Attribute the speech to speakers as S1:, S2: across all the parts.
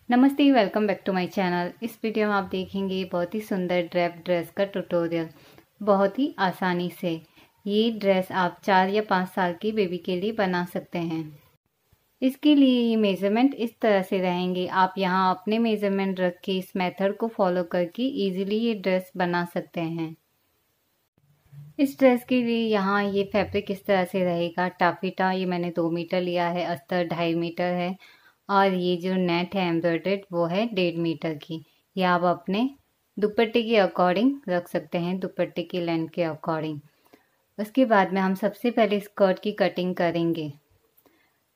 S1: नमस्ते, welcome back to my channel. इस video में आप देखेंगे बहुत ही सुंदर ड्रेप ड्रेस का ट्यूटोरियल। बहुत ही आसानी से ये ड्रेस आप 4 या 5 साल की बेबी के लिए बना सकते हैं। इसके लिए ये मेज़रमेंट इस तरह से रहेंगे। आप यहाँ अपने मेज़रमेंट रख के इस मेथड को फॉलो करके इजीली ये ड्रेस बना सकते हैं। इस ड्रेस के लिए यहाँ ये फैब्रिक इस तरह से रहेगा। टाफीटा ये मैंने 2 मीटर लिया है, अस्तर 2.5 मीटर है और ये जो नेट है एम्ब्रॉयडर्ड वो है 1.5 मीटर की। ये आप अपने दुपट्टे के अकॉर्डिंग रख सकते हैं, दुपट्टे की लेंथ के अकॉर्डिंग। उसके बाद में हम सबसे पहले स्कर्ट की कटिंग करेंगे।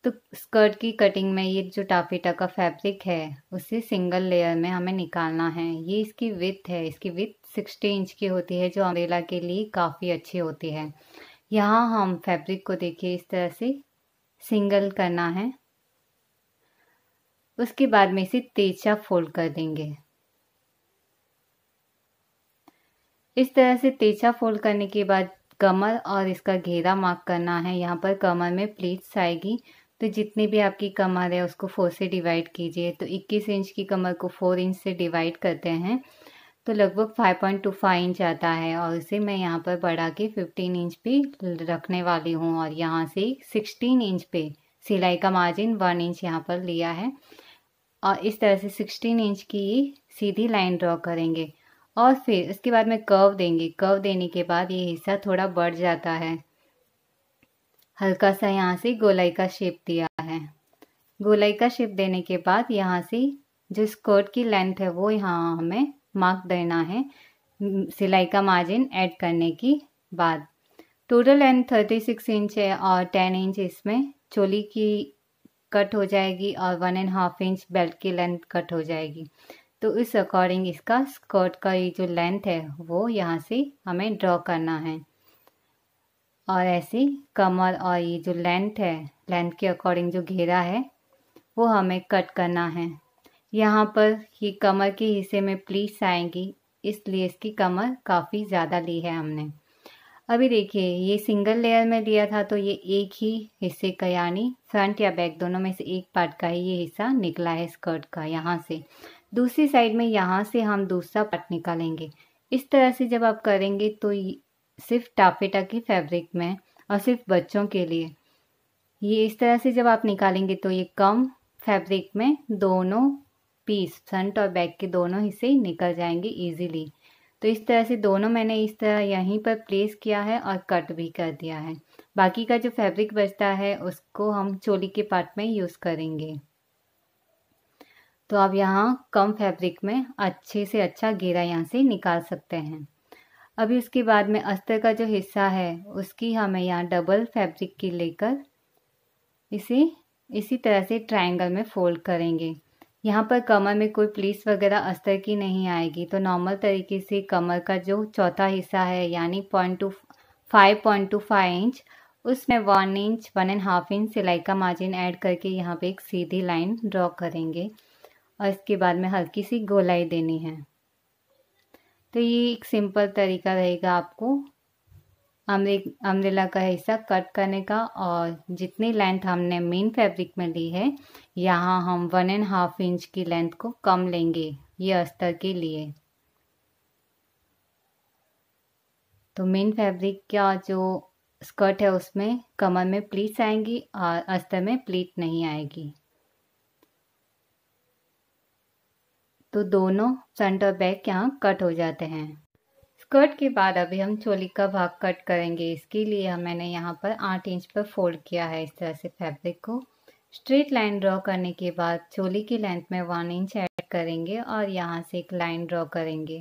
S1: तो स्कर्ट की कटिंग में ये जो टाफीटा का फैब्रिक है उसे सिंगल लेयर में हमें निकालना है। ये इसकी विड्थ है, इसकी विड्थ 60 इंच की होती है जो अम्ब्रेला के लिए काफ़ी अच्छी होती है। यहाँ हम फैब्रिक को देखिए इस तरह से सिंगल करना है। उसके बाद में इसे तेजा फोल्ड कर देंगे। इस तरह से तेजा फोल्ड करने के बाद कमर और इसका घेरा मार्क करना है। यहाँ पर कमर में प्लीट्स आएगी, तो जितनी भी आपकी कमर है उसको 4 से डिवाइड कीजिए। तो 21 इंच की कमर को 4 इंच से डिवाइड करते हैं तो लगभग 5.25 इंच आता है और इसे मैं यहाँ पर बढ़ा के 15 इंच पे रखने वाली हूँ और यहाँ से 16 इंच पे सिलाई का मार्जिन 1 इंच यहाँ पर लिया है और इस तरह से 16 इंच की सीधी लाइन ड्रॉ करेंगे और फिर उसके बाद में कर्व देंगे। कर्व देने के बाद ये हिस्सा थोड़ा बढ़ जाता है। हल्का सा यहाँ से गोलाई का शेप दिया है। गोलाई का शेप देने के बाद यहाँ से जो स्कर्ट की लेंथ है वो यहाँ हमें मार्क देना है सिलाई का मार्जिन ऐड करने की बाद। टोटल लेंथ 36 इंच है और 10 इंच इसमें चोली की कट हो जाएगी और 1.5 इंच बेल्ट की लेंथ कट हो जाएगी। तो इस अकॉर्डिंग इसका स्कर्ट का ये जो लेंथ है वो यहाँ से हमें ड्रॉ करना है और ऐसे कमर और ये जो लेंथ है, लेंथ के अकॉर्डिंग जो घेरा है वो हमें कट करना है। यहाँ पर ये कमर के हिस्से में प्लीट्स आएंगी, इसलिए इसकी कमर काफ़ी ज़्यादा ली है हमने। अभी देखिए ये सिंगल लेयर में लिया था तो ये एक ही हिस्से का यानी फ्रंट या बैक दोनों में से एक पार्ट का ही ये हिस्सा निकला है स्कर्ट का। यहाँ से दूसरी साइड में यहाँ से हम दूसरा पार्ट निकालेंगे। इस तरह से जब आप करेंगे तो सिर्फ टाफेटा की फैब्रिक में और सिर्फ बच्चों के लिए ये इस तरह से जब आप निकालेंगे तो ये कम फैब्रिक में दोनों पीस फ्रंट और बैक के दोनों हिस्से निकल जाएंगे इजीली। तो इस तरह से दोनों मैंने इस तरह यहीं पर प्लेस किया है और कट भी कर दिया है। बाकी का जो फैब्रिक बचता है उसको हम चोली के पार्ट में यूज़ करेंगे। तो आप यहाँ कम फैब्रिक में अच्छे से अच्छा घेरा यहाँ से निकाल सकते हैं। अभी उसके बाद में अस्तर का जो हिस्सा है उसकी हमें यहाँ डबल फैब्रिक की लेकर इसे इसी तरह से ट्रायंगल में फोल्ड करेंगे। यहाँ पर कमर में कोई प्लीट्स वगैरह अस्तर की नहीं आएगी, तो नॉर्मल तरीके से कमर का जो चौथा हिस्सा है यानी 5.25 इंच उसमें 1 इंच 1.5 इंच सिलाई का मार्जिन ऐड करके यहाँ पे एक सीधी लाइन ड्रॉ करेंगे और इसके बाद में हल्की सी गोलाई देनी है। तो ये एक सिंपल तरीका रहेगा आपको अम्ब्रेला का हिस्सा कट करने का। और जितनी लेंथ हमने मेन फैब्रिक में ली है यहाँ हम 1.5 इंच की लेंथ को कम लेंगे ये अस्तर के लिए। तो मेन फैब्रिक का जो स्कर्ट है उसमें कमर में प्लीट्स आएंगी और अस्तर में प्लीट नहीं आएगी। तो दोनों फ्रंट और बैक यहाँ कट हो जाते हैं। स्कर्ट के बाद अभी हम चोली का भाग कट करेंगे। इसके लिए मैंने यहाँ पर 8 इंच पर फोल्ड किया है इस तरह से फैब्रिक को। स्ट्रेट लाइन ड्रॉ करने के बाद चोली की लेंथ में 1 इंच ऐड करेंगे और यहाँ से एक लाइन ड्रॉ करेंगे।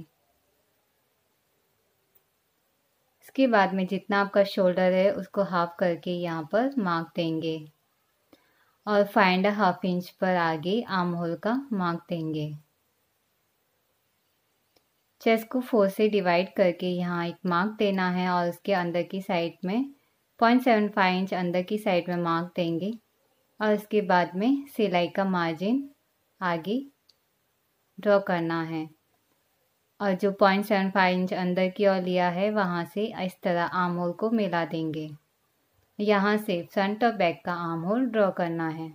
S1: इसके बाद में जितना आपका शोल्डर है उसको हाफ करके यहाँ पर मार्क देंगे और 5.5 इंच पर आगे आर्म होल का मार्क देंगे। चेस्ट को 4 से डिवाइड करके यहाँ एक मार्क देना है और उसके अंदर की साइड में 0.75 इंच अंदर की साइड में मार्क देंगे और इसके बाद में सिलाई का मार्जिन आगे ड्रॉ करना है और जो 0.75 इंच अंदर की ओर लिया है वहाँ से इस तरह आर्म होल को मिला देंगे। यहाँ से फ्रंट और बैक का आर्म होल ड्रॉ करना है।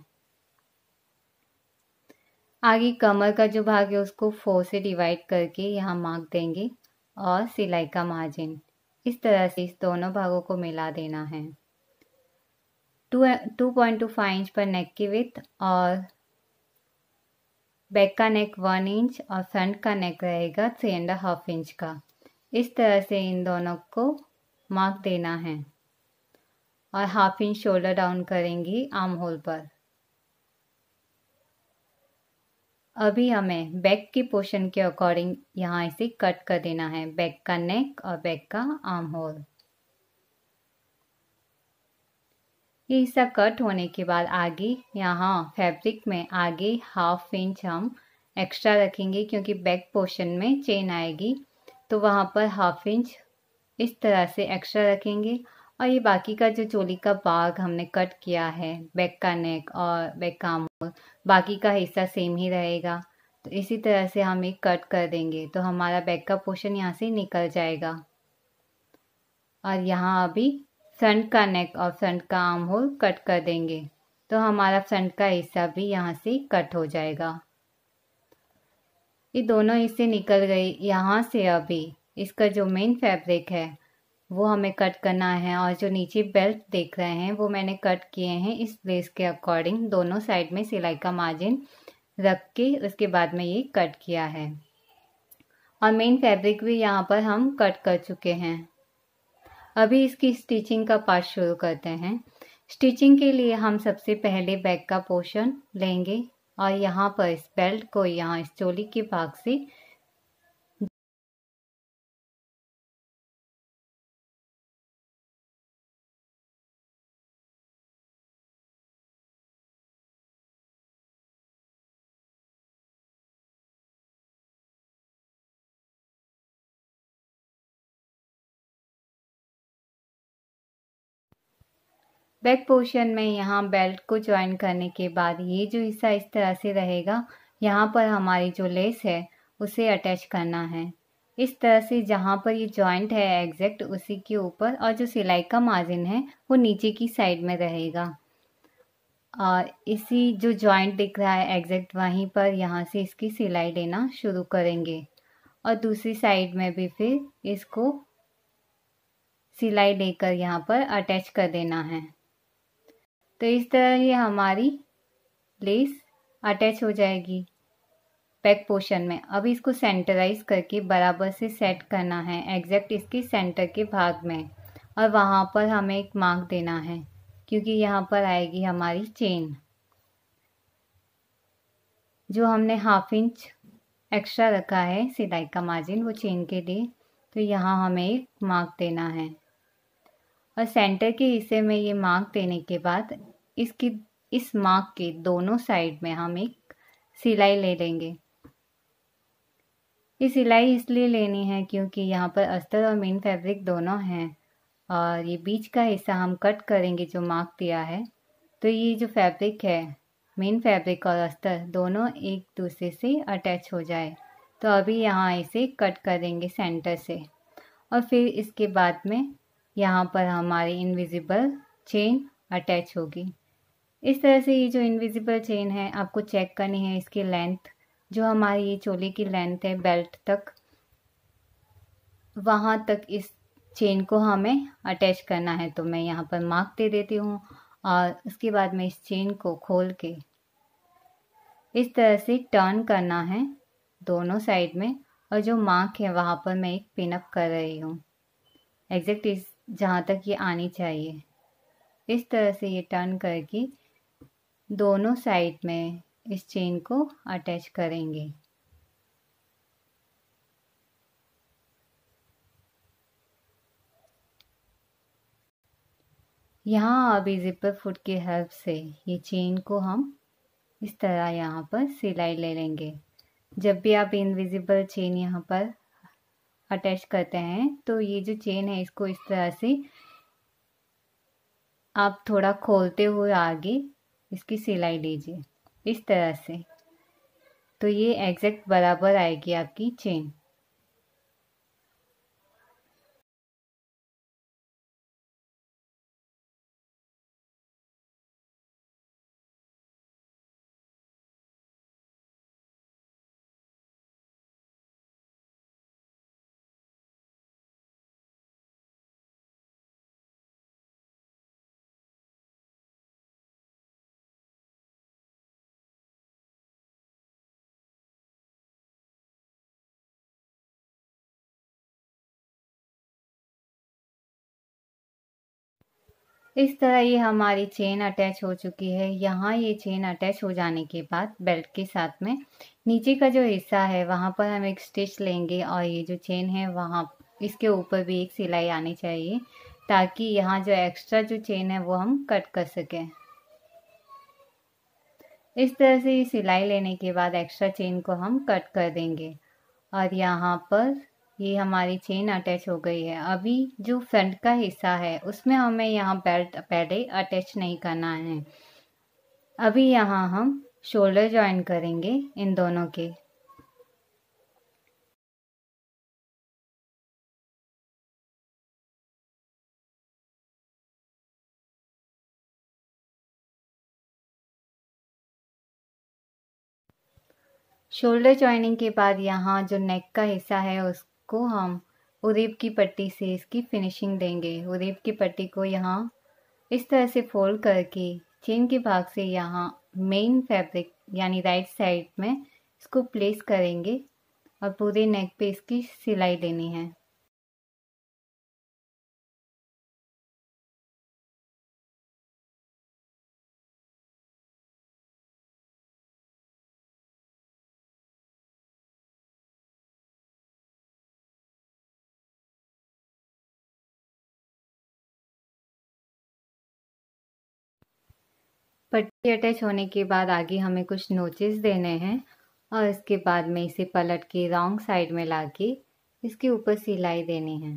S1: आगे कमर का जो भाग है उसको 4 से डिवाइड करके यहाँ मार्क देंगे और सिलाई का मार्जिन इस तरह से इस दोनों भागों को मिला देना है। 2.25 इंच पर नेक की विड्थ और बैक का नेक 1 इंच और फ्रंट का नेक रहेगा 3.5 इंच का। इस तरह से इन दोनों को मार्क देना है और 1/2 इंच शोल्डर डाउन करेंगी आर्म होल पर। अभी हमें बैक की पोर्शन के अकॉर्डिंग यहाँ इसे कट कर देना है, बैक का नेक और बैक का आर्म होल। ये हिस्सा कट होने के बाद आगे यहाँ फैब्रिक में आगे 1/2 इंच हम एक्स्ट्रा रखेंगे क्योंकि बैक पोर्शन में चेन आएगी, तो वहाँ पर 1/2 इंच इस तरह से एक्स्ट्रा रखेंगे। और ये बाकी का जो चोली का भाग हमने कट किया है, बैक का नेक और बैक का आर्म होल, बाकी का हिस्सा सेम ही रहेगा। तो इसी तरह से हम एक कट कर देंगे तो हमारा बैक का पोर्शन यहाँ से निकल जाएगा। और यहाँ अभी फ्रंट का नेक और फ्रंट का आर्म होल कट कर देंगे तो हमारा फ्रंट का हिस्सा भी यहाँ से कट हो जाएगा। ये दोनों हिस्से निकल गए। यहाँ से अभी इसका जो मेन फैब्रिक है वो हमें कट करना है और जो नीचे बेल्ट देख रहे हैं वो मैंने कट किए हैं इस लेस के अकॉर्डिंग, दोनों साइड में सिलाई का मार्जिन रख के उसके बाद में ये कट किया है। और मेन फैब्रिक भी यहाँ पर हम कट कर चुके हैं। अभी इसकी स्टिचिंग का पार्ट शुरू करते हैं। स्टिचिंग के लिए हम सबसे पहले बैक का पोर्शन लेंगे और यहाँ पर इस बेल्ट को यहाँ इस चोली के भाग से बैक पोर्शन में यहाँ बेल्ट को ज्वाइन करने के बाद ये जो हिस्सा इस तरह से रहेगा, यहाँ पर हमारी जो लेस है उसे अटैच करना है। इस तरह से जहाँ पर ये जॉइंट है एग्जैक्ट उसी के ऊपर, और जो सिलाई का मार्जिन है वो नीचे की साइड में रहेगा। और इसी जो जॉइंट दिख रहा है एग्जैक्ट वहीं पर यहाँ से इसकी सिलाई लेना शुरू करेंगे और दूसरी साइड में भी फिर इसको सिलाई लेकर यहाँ पर अटैच कर देना है। तो इस तरह ये हमारी लेस अटैच हो जाएगी बैक पोर्शन में। अब इसको सेंटराइज करके बराबर से सेट करना है एग्जैक्ट इसके सेंटर के भाग में, और वहाँ पर हमें एक मार्क देना है क्योंकि यहाँ पर आएगी हमारी चेन। जो हमने 1/2 इंच एक्स्ट्रा रखा है सिलाई का मार्जिन वो चेन के लिए, तो यहाँ हमें एक मार्क देना है। और सेंटर के हिस्से में ये मार्क देने के बाद इस मार्क के दोनों साइड में हम एक सिलाई ले लेंगे। ये सिलाई इसलिए लेनी है क्योंकि यहाँ पर अस्तर और मेन फैब्रिक दोनों हैं और ये बीच का हिस्सा हम कट करेंगे जो मार्क दिया है, तो ये जो फैब्रिक है मेन फैब्रिक और अस्तर दोनों एक दूसरे से अटैच हो जाए। तो अभी यहाँ इसे कट करेंगे सेंटर से और फिर इसके बाद में यहाँ पर हमारी इनविजिबल चेन अटैच होगी। इस तरह से ये जो इनविजिबल चेन है आपको चेक करनी है इसकी लेंथ, जो हमारी ये चोली की लेंथ है बेल्ट तक, वहाँ तक इस चेन को हमें अटैच करना है। तो मैं यहाँ पर मार्क दे देती हूँ और उसके बाद में इस चेन को खोल के इस तरह से टर्न करना है दोनों साइड में, और जो मार्क है वहाँ पर मैं एक पिन अप कर रही हूँ एग्जैक्ट इस जहाँ तक ये आनी चाहिए। इस तरह से ये टर्न करके दोनों साइड में इस चेन को अटैच करेंगे। यहाँ अभी जिपर फुट की हेल्प से ये चेन को हम इस तरह यहाँ पर सिलाई ले लेंगे। जब भी आप इनविजिबल चेन यहाँ पर अटैच करते हैं तो ये जो चेन है इसको इस तरह से आप थोड़ा खोलते हुए आगे इसकी सिलाई लीजिए इस तरह से, तो ये एग्जैक्ट बराबर आएगी आपकी चेन। इस तरह ये हमारी चेन अटैच हो चुकी है। यहाँ ये चेन अटैच हो जाने के बाद बेल्ट के साथ में नीचे का जो हिस्सा है वहाँ पर हम एक स्टिच लेंगे और ये जो चेन है वहाँ इसके ऊपर भी एक सिलाई आनी चाहिए, ताकि यहाँ जो एक्स्ट्रा जो चेन है वो हम कट कर सकें। इस तरह से ये सिलाई लेने के बाद एक्स्ट्रा चेन को हम कट कर देंगे और यहाँ पर ये हमारी चेन अटैच हो गई है। अभी जो फ्रंट का हिस्सा है उसमें हमें यहाँ बेल्ट पहले अटैच नहीं करना है। अभी यहाँ हम शोल्डर जॉइन करेंगे इन दोनों के। शोल्डर जॉइनिंग के बाद यहाँ जो नेक का हिस्सा है उसको हम उरेब की पट्टी से इसकी फिनिशिंग देंगे। उरेब की पट्टी को यहाँ इस तरह से फोल्ड करके चेन के भाग से यहाँ मेन फैब्रिक यानी राइट साइड में इसको प्लेस करेंगे और पूरे नेक पे इसकी सिलाई देनी है। पट्टी अटैच होने के बाद आगे हमें कुछ नोचेस देने हैं और इसके बाद में इसे पलट के रॉन्ग साइड में लाके इसके ऊपर सिलाई देनी है।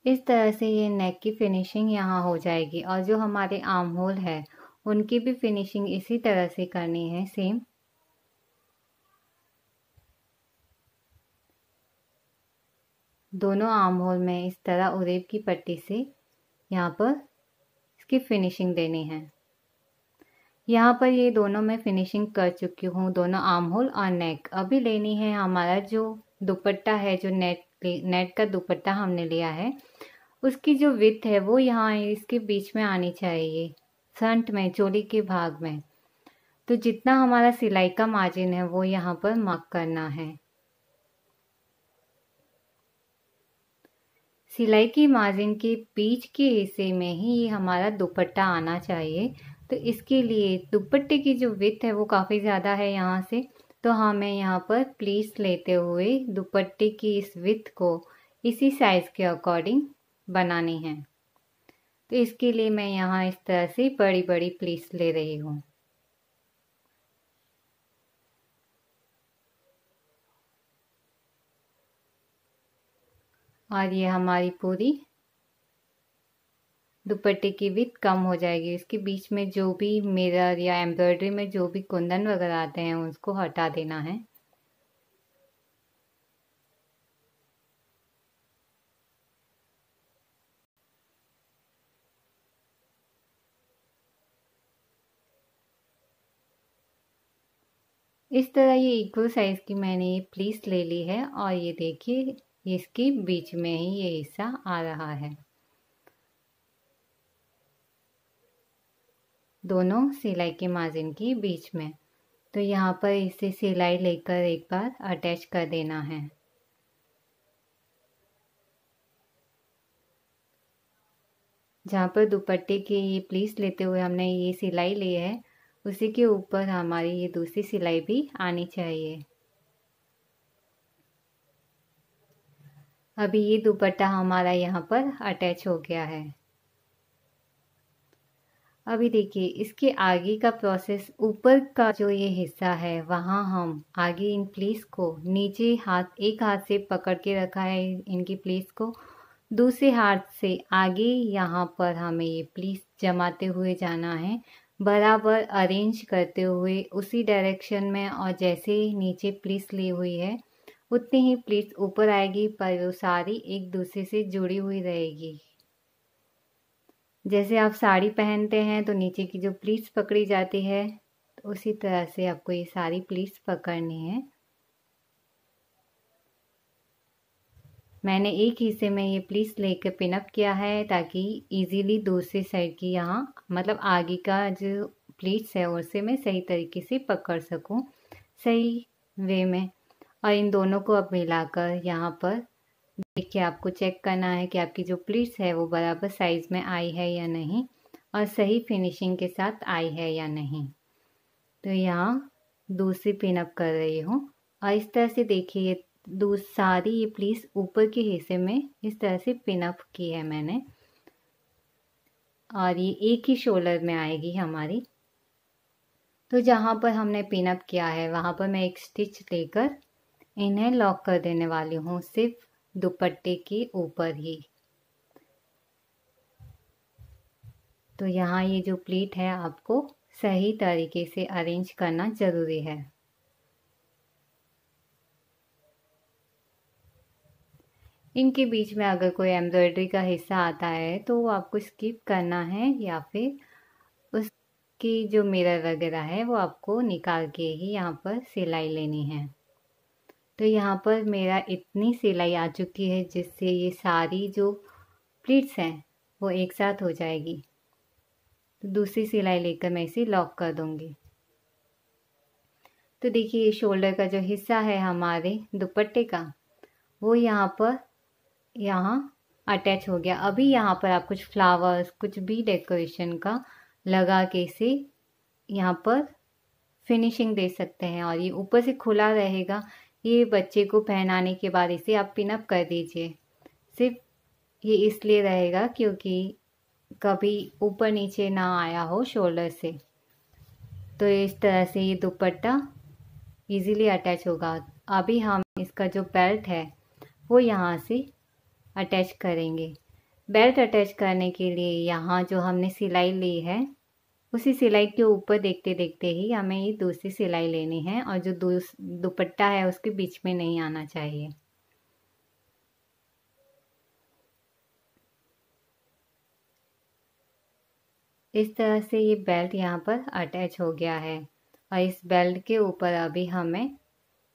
S1: इस तरह से ये नेक की फिनिशिंग यहाँ हो जाएगी और जो हमारे आर्म होल है उनकी भी फिनिशिंग इसी तरह से करनी है सेम। दोनों आर्म होल में इस तरह उरेब की पट्टी से यहाँ पर इसकी फिनिशिंग देनी है। यहाँ पर ये दोनों मैं फिनिशिंग कर चुकी हूँ, दोनों आर्म होल और नेक। अभी लेनी है हमारा जो दुपट्टा है, जो नेट का दुपट्टा हमने लिया है उसकी जो विड्थ है वो यहाँ इसके बीच में आनी चाहिए, फ्रंट में चोली के भाग में। तो जितना हमारा सिलाई का मार्जिन है वो यहाँ पर मार्क करना है। सिलाई की मार्जिन के बीच के हिस्से में ही ये हमारा दुपट्टा आना चाहिए। तो इसके लिए दुपट्टे की जो विड्थ है वो काफ़ी ज़्यादा है यहाँ से, तो हमें यहाँ पर प्लीस लेते हुए दुपट्टे की इस विड्थ को इसी साइज़ के अकॉर्डिंग बनानी है। तो इसके लिए मैं यहाँ इस तरह से बड़ी बड़ी प्लीस ले रही हूँ। और ये हमारी पूरी दुपट्टे की विड्थ कम हो जाएगी। इसके बीच में जो भी मिरर या एम्ब्रॉयडरी में जो भी कुंदन वगैरह आते हैं उसको हटा देना है। इस तरह ये इक्वल साइज की मैंने ये प्लीस ले ली है और ये देखिए इसके बीच में ही ये हिस्सा आ रहा है, दोनों सिलाई के मार्जिन के बीच में। तो यहाँ पर इसे सिलाई लेकर एक बार अटैच कर देना है। जहाँ पर दुपट्टे की ये प्लीस लेते हुए हमने ये सिलाई ली है उसी के ऊपर हमारी ये दूसरी सिलाई भी आनी चाहिए। अभी ये दुपट्टा हमारा यहाँ पर अटैच हो गया है। अभी देखिए इसके आगे का प्रोसेस, ऊपर का जो ये हिस्सा है वहाँ हम आगे इन प्लीस को नीचे एक हाथ से पकड़ के रखा है इनकी प्लीस को, दूसरे हाथ से आगे यहाँ पर हमें ये प्लीस जमाते हुए जाना है, बराबर अरेंज करते हुए उसी डायरेक्शन में। और जैसे नीचे प्लीस ली हुई है उतनी ही प्लीस ऊपर आएगी, पर वो सारी एक दूसरे से जुड़ी हुई रहेगी। जैसे आप साड़ी पहनते हैं तो नीचे की जो प्लीट्स पकड़ी जाती है, तो उसी तरह से आपको ये सारी प्लीट्स पकड़नी है। मैंने एक हिस्से में ये प्लीट्स लेकर पिनअप किया है ताकि इजीली दूसरी साइड की यहाँ मतलब आगे का जो प्लीट्स है उसे मैं सही तरीके से पकड़ सकूँ सही वे में। और इन दोनों को अब मिलाकर यहाँ पर देखिए आपको चेक करना है कि आपकी जो प्लीट्स है वो बराबर साइज़ में आई है या नहीं और सही फिनिशिंग के साथ आई है या नहीं। तो यहाँ दूसरी पिन अप कर रही हूँ और इस तरह से देखिए ये सारी ये प्लीट्स ऊपर के हिस्से में इस तरह से पिन अप की है मैंने और ये एक ही शोल्डर में आएगी हमारी। तो जहाँ पर हमने पिन अप किया है वहाँ पर मैं एक स्टिच लेकर इन्हें लॉक कर देने वाली हूँ, सिर्फ दुपट्टे के ऊपर ही। तो यहाँ ये जो प्लीट है आपको सही तरीके से अरेंज करना ज़रूरी है। इनके बीच में अगर कोई एम्ब्रॉयडरी का हिस्सा आता है तो वो आपको स्किप करना है या फिर उसकी जो मिरर वगैरह है वो आपको निकाल के ही यहाँ पर सिलाई लेनी है। तो यहाँ पर मेरा इतनी सिलाई आ चुकी है जिससे ये सारी जो प्लीट्स हैं वो एक साथ हो जाएगी। तो दूसरी सिलाई लेकर मैं इसे लॉक कर दूँगी। तो देखिए ये शोल्डर का जो हिस्सा है हमारे दुपट्टे का वो यहाँ अटैच हो गया। अभी यहाँ पर आप कुछ फ्लावर्स कुछ भी डेकोरेशन का लगा के इसे यहाँ पर फिनिशिंग दे सकते हैं और ये ऊपर से खुला रहेगा। ये बच्चे को पहनाने के बाद इसे आप पिन अप कर दीजिए। सिर्फ ये इसलिए रहेगा क्योंकि कभी ऊपर नीचे ना आया हो शोल्डर से। तो इस तरह से ये दुपट्टा इजीली अटैच होगा। अभी हम इसका जो बेल्ट है वो यहाँ से अटैच करेंगे। बेल्ट अटैच करने के लिए यहाँ जो हमने सिलाई ली है उसी सिलाई के ऊपर देखते देखते ही हमें ये दूसरी सिलाई लेनी है और जो दुपट्टा है उसके बीच में नहीं आना चाहिए। इस तरह से ये बेल्ट यहाँ पर अटैच हो गया है और इस बेल्ट के ऊपर अभी हमें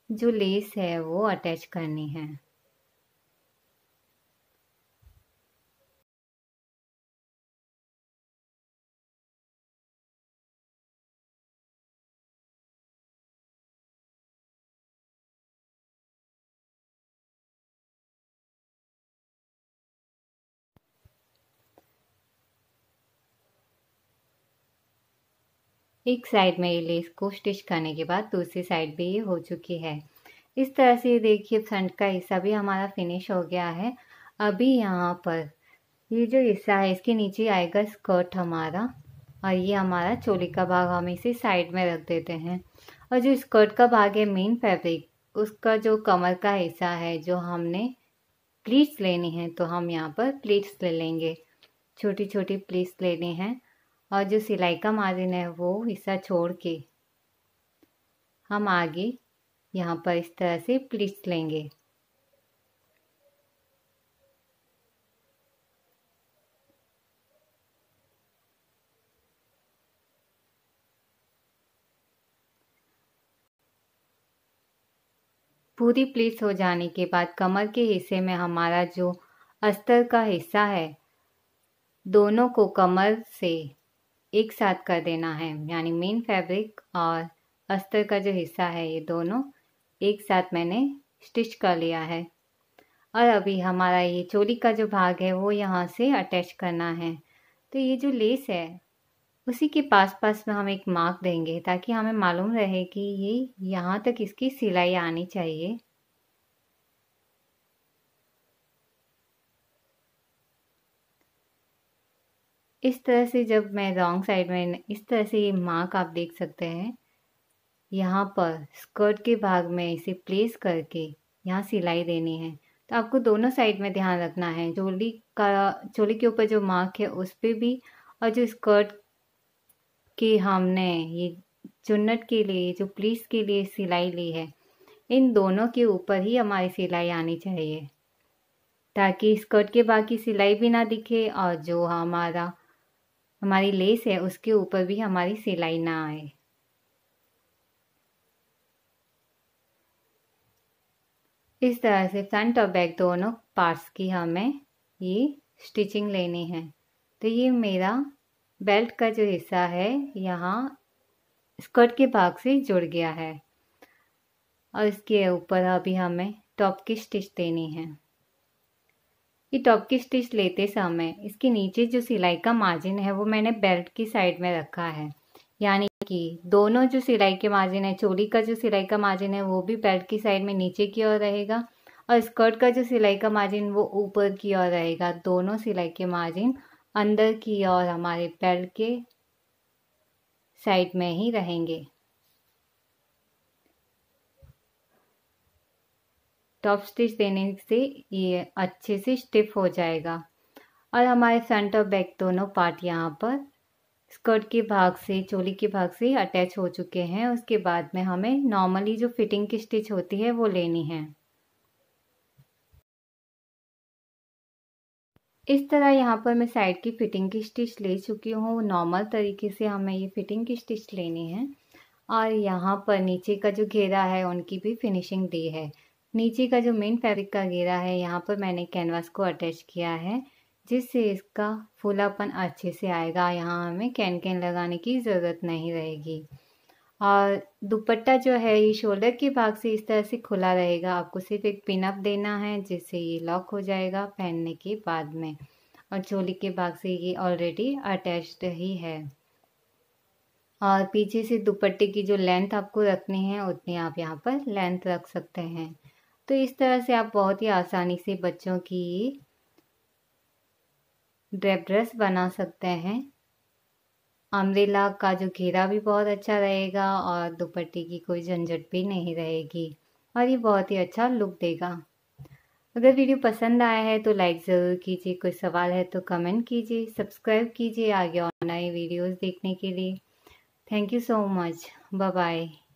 S1: जो लेस है वो अटैच करनी है। एक साइड में ये लेस को स्टिच करने के बाद दूसरी साइड भी ये हो चुकी है। इस तरह से देखिए फ्रंट का हिस्सा भी हमारा फिनिश हो गया है। अभी यहाँ पर ये जो हिस्सा है इसके नीचे आएगा स्कर्ट हमारा और ये हमारा चोली का भाग हम इसे साइड में रख देते हैं। और जो स्कर्ट का भाग है मेन फैब्रिक उसका जो कमर का हिस्सा है जो हमने प्लीट्स लेनी है तो हम यहाँ पर प्लीट्स ले लेंगे। छोटी छोटी प्लीट्स लेनी है और जो सिलाई का मार्जिन है वो हिस्सा छोड़ के हम आगे यहाँ पर इस तरह से प्लीट्स लेंगे। पूरी प्लीट्स हो जाने के बाद कमर के हिस्से में हमारा जो अस्तर का हिस्सा है दोनों को कमर से एक साथ कर देना है। यानी मेन फैब्रिक और अस्तर का जो हिस्सा है ये दोनों एक साथ मैंने स्टिच कर लिया है। और अभी हमारा ये चोली का जो भाग है वो यहाँ से अटैच करना है। तो ये जो लेस है उसी के पास पास में हम एक मार्क देंगे ताकि हमें मालूम रहे कि ये यहाँ तक इसकी सिलाई आनी चाहिए। इस तरह से जब मैं रॉन्ग साइड में इस तरह से ये मार्क आप देख सकते हैं यहाँ पर स्कर्ट के भाग में इसे प्लेस करके यहाँ सिलाई देनी है। तो आपको दोनों साइड में ध्यान रखना है। चोली के ऊपर जो मार्क है उस पर भी और जो स्कर्ट के हमने ये चुन्नट के लिए जो प्लीट्स के लिए सिलाई ली है इन दोनों के ऊपर ही हमारी सिलाई आनी चाहिए ताकि स्कर्ट के बाकी सिलाई भी ना दिखे और जो हमारी लेस है उसके ऊपर भी हमारी सिलाई ना आए। इस तरह से फ्रंट और बैक दोनों पार्ट्स की हमें ये स्टिचिंग लेनी है। तो ये मेरा बेल्ट का जो हिस्सा है यहाँ स्कर्ट के भाग से जुड़ गया है और इसके ऊपर अभी हमें टॉप की स्टिच देनी है। ये टॉप की स्टिच लेते समय इसके नीचे जो सिलाई का मार्जिन है वो मैंने बेल्ट की साइड में रखा है, यानी कि दोनों जो सिलाई के मार्जिन है, चोली का जो सिलाई का मार्जिन है वो भी बेल्ट की साइड में नीचे की ओर रहेगा और स्कर्ट का जो सिलाई का मार्जिन वो ऊपर की ओर रहेगा। दोनों सिलाई के मार्जिन अंदर की ओर हमारे बेल्ट के साइड में ही रहेंगे। टॉप स्टिच देने से ये अच्छे से स्टिफ हो जाएगा और हमारे फ्रंट और बैक दोनों पार्ट यहाँ पर स्कर्ट के भाग से, चोली के भाग से अटैच हो चुके हैं। उसके बाद में हमें नॉर्मली जो फिटिंग की स्टिच होती है वो लेनी है। इस तरह यहाँ पर मैं साइड की फिटिंग की स्टिच ले चुकी हूँ। नॉर्मल तरीके से हमें ये फिटिंग की स्टिच लेनी है और यहाँ पर नीचे का जो घेरा है उनकी भी फिनिशिंग दी है। नीचे का जो मेन फैब्रिक का घेरा है यहाँ पर मैंने कैनवास को अटैच किया है, जिससे इसका फूलापन अच्छे से आएगा। यहाँ हमें कैन लगाने की ज़रूरत नहीं रहेगी। और दुपट्टा जो है ये शोल्डर के भाग से इस तरह से खुला रहेगा। आपको सिर्फ एक पिन अप देना है जिससे ये लॉक हो जाएगा पहनने के बाद में। और चोली के भाग से ये ऑलरेडी अटैच्ड ही है। और पीछे से दुपट्टे की जो लेंथ आपको रखनी है उतनी आप यहाँ पर लेंथ रख सकते हैं। तो इस तरह से आप बहुत ही आसानी से बच्चों की ड्रेप ड्रेस बना सकते हैं। अम्ब्रेला का जो घेरा भी बहुत अच्छा रहेगा और दुपट्टे की कोई झंझट भी नहीं रहेगी और ये बहुत ही अच्छा लुक देगा। अगर वीडियो पसंद आया है तो लाइक ज़रूर कीजिए। कोई सवाल है तो कमेंट कीजिए, सब्सक्राइब कीजिए आगे और नए वीडियोस देखने के लिए। Thank you so much. Bye bye.